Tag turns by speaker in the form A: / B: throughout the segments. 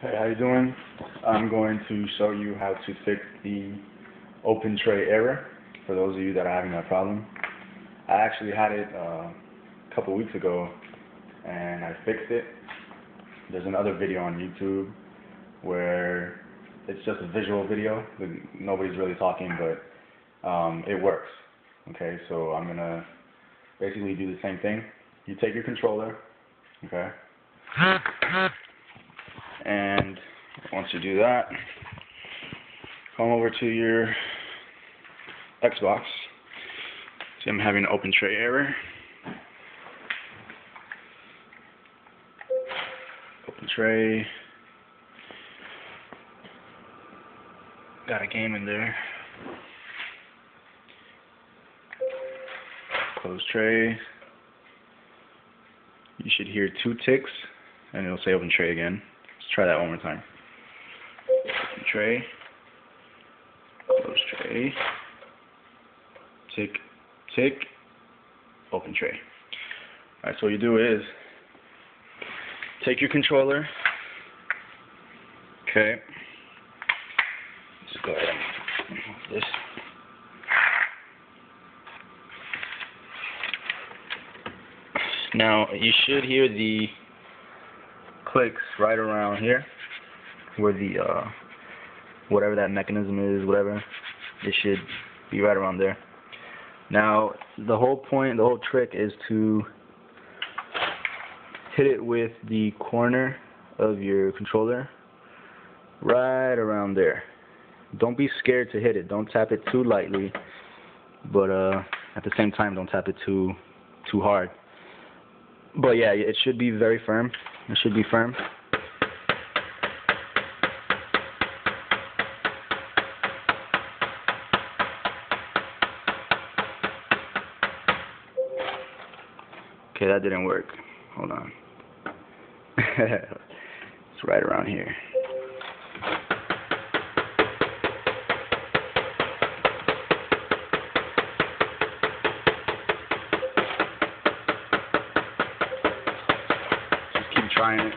A: Hey, how you doing? I'm going to show you how to fix the open tray error for those of you that are having that problem. I actually had it a couple weeks ago and I fixed it. There's another video on YouTube where it's just a visual video. Nobody's really talking, but it works. Okay, so I'm going to basically do the same thing. You take your controller, okay? And once you do that, come over to your Xbox. See, I'm having an open tray error. Open tray. Got a game in there. Close tray. You should hear 2 ticks, and it'll say open tray again. Let's try that one more time. Open tray. Close tray. Tick, tick. Open tray. Alright, so what you do is take your controller. Okay. Let's go ahead and move this. Now you should hear the clicks right around here, where the whatever that mechanism is, whatever, it should be right around there. Now the whole point, the whole trick is to hit it with the corner of your controller right around there. Don't be scared to hit it. Don't tap it too lightly, but at the same time don't tap it too hard. But yeah, it should be very firm. It should be firm. Okay, that didn't work. Hold on. It's right around here. Keep trying it.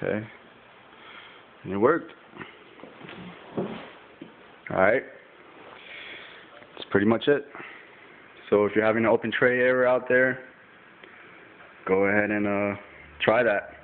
A: Okay. And it worked. Alright. That's pretty much it. So if you're having an open tray error out there, go ahead and try that.